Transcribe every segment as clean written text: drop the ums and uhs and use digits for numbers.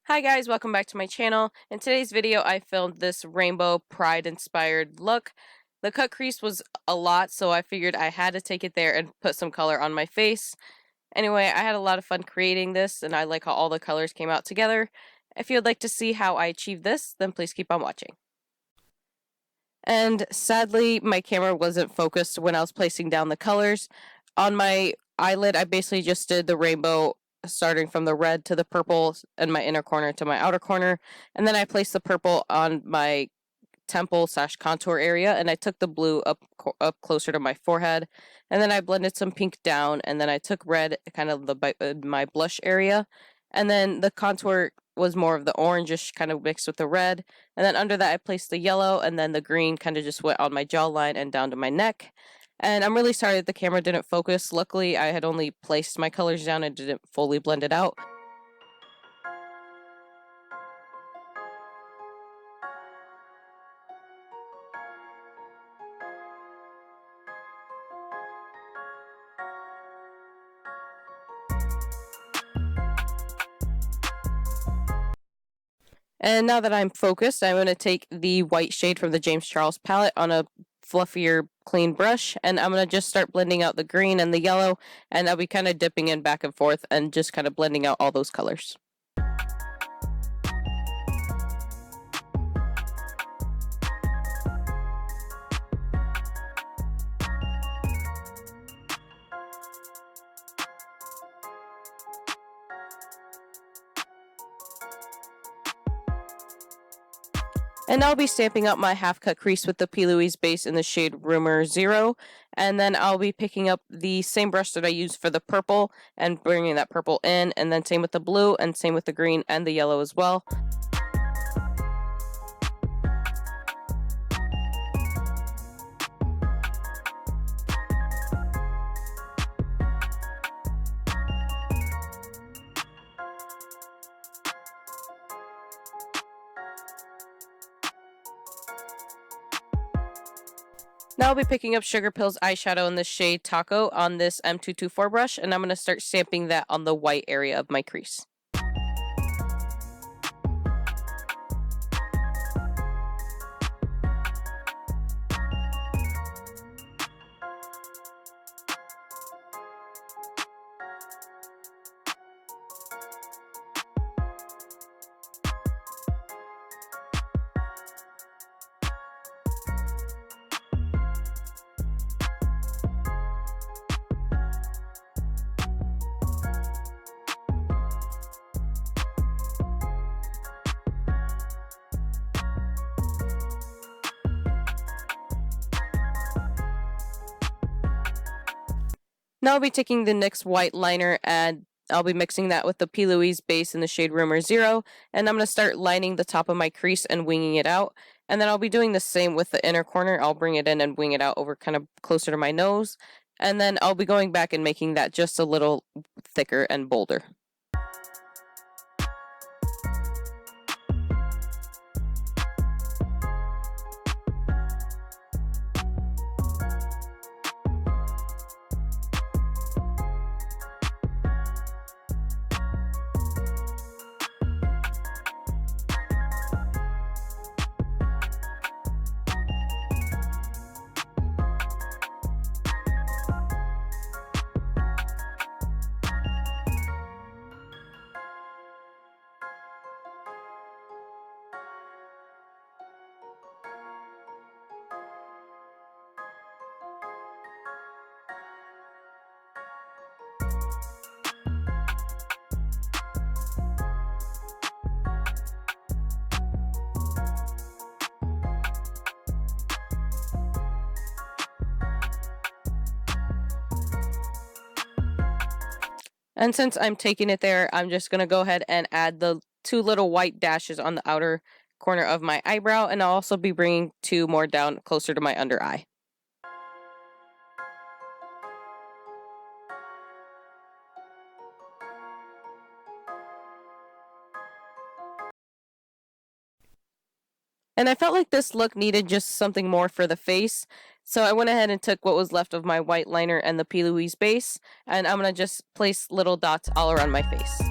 Hi guys, welcome back to my channel. In today's video, I filmed this rainbow pride inspired look. The cut crease was a lot, so I figured I had to take it there and put some color on my face. Anyway, I had a lot of fun creating this, and I like how all the colors came out together. If you'd like to see how I achieved this, then please keep on watching. And sadly, my camera wasn't focused when I was placing down the colors. On my eyelid, I basically just did the rainbow starting from the red to the purple and my inner corner to my outer corner. And then I placed the purple on my temple / contour area, and I took the blue up closer to my forehead. And then I blended some pink down, and then I took red, kind of my blush area. And then the contour was more of the orangish kind of mixed with the red. And then under that I placed the yellow, and then the green kind of just went on my jawline and down to my neck. And I'm really sorry that the camera didn't focus. Luckily, I had only placed my colors down and didn't fully blend it out. And now that I'm focused, I'm going to take the white shade from the James Charles palette on a fluffier, clean brush, and I'm going to just start blending out the green and the yellow, and I'll be kind of dipping in back and forth and just kind of blending out all those colors. And I'll be stamping up my half-cut crease with the P. Louise base in the shade Rumor 0. And then I'll be picking up the same brush that I used for the purple and bringing that purple in. And then same with the blue and same with the green and the yellow as well. Now I'll be picking up Sugarpill's eyeshadow in the shade Tako on this M224 brush, and I'm going to start stamping that on the white area of my crease. Now I'll be taking the NYX white liner and I'll be mixing that with the P. Louise base in the shade Rumor 0, and I'm going to start lining the top of my crease and winging it out. And then I'll be doing the same with the inner corner. I'll bring it in and wing it out over kind of closer to my nose. And then I'll be going back and making that just a little thicker and bolder. And since I'm taking it there, I'm just going to go ahead and add the 2 little white dashes on the outer corner of my eyebrow, and I'll also be bringing 2 more down closer to my under eye. And I felt like this look needed just something more for the face, so I went ahead and took what was left of my white liner and the P. Louise base, and I'm going to just place little dots all around my face.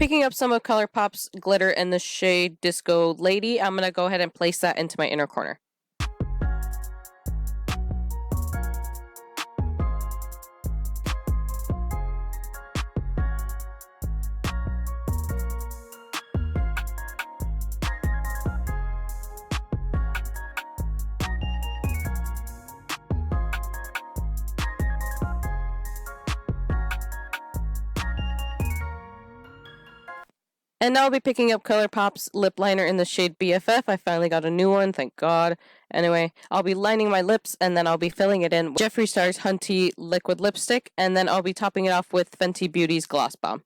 Picking up some of Colourpop's glitter in the shade Disco Lady, I'm going to go ahead and place that into my inner corner. And now I'll be picking up Colourpop's lip liner in the shade BFF. I finally got a new one, thank God. Anyway, I'll be lining my lips, and then I'll be filling it in with Jeffree Star's Hunty liquid lipstick, and then I'll be topping it off with Fenty Beauty's Gloss Bomb.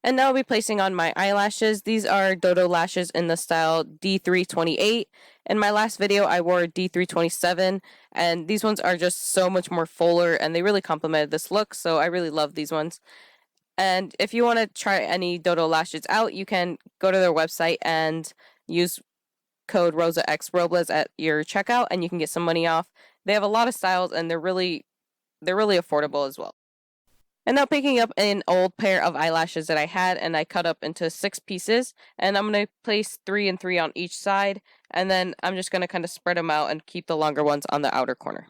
And now I'll be placing on my eyelashes. These are Dodo lashes in the style D328. In my last video, I wore D327, and these ones are just so much more fuller, and they really complemented this look, so I really love these ones. And if you want to try any Dodo lashes out, you can go to their website and use code RosaXRobles at your checkout, and you can get some money off. They have a lot of styles, and they're really affordable as well. And now picking up an old pair of eyelashes that I had, and I cut up into 6 pieces, and I'm going to place 3 and 3 on each side, and then I'm just going to kind of spread them out and keep the longer ones on the outer corner.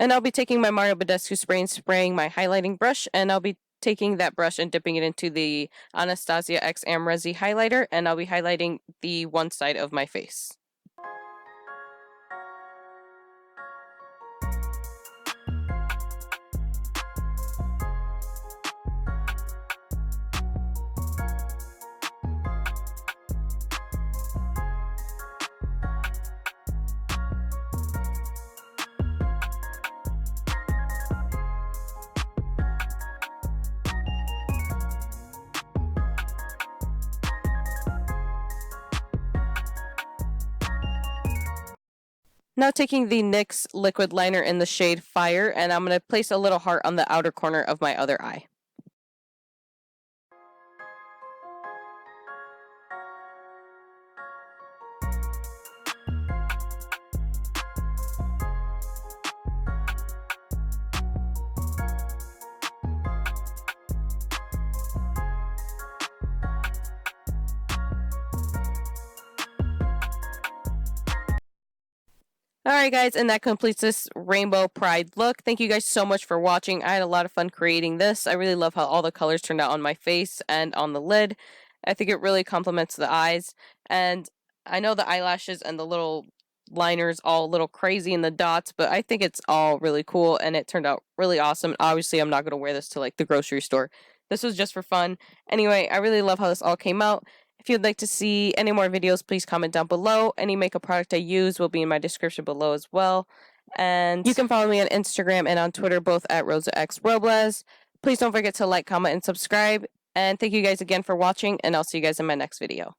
And I'll be taking my Mario Badescu spray and spraying my highlighting brush, and I'll be taking that brush and dipping it into the Anastasia X Amrezi highlighter, and I'll be highlighting the one side of my face. Now taking the NYX liquid liner in the shade Fire, and I'm going to place a little heart on the outer corner of my other eye. Alright guys, and that completes this Rainbow Pride look. Thank you guys so much for watching. I had a lot of fun creating this. I really love how all the colors turned out on my face and on the lid. I think it really complements the eyes. And I know the eyelashes and the little liners all a little crazy in the dots, but I think it's all really cool and it turned out really awesome. Obviously, I'm not going to wear this to like the grocery store. This was just for fun. Anyway, I really love how this all came out. If you'd like to see any more videos, please comment down below. Any makeup product I use will be in my description below as well. And you can follow me on Instagram and on Twitter, both at RosaXRobles. Please don't forget to like, comment, and subscribe. And thank you guys again for watching, and I'll see you guys in my next video.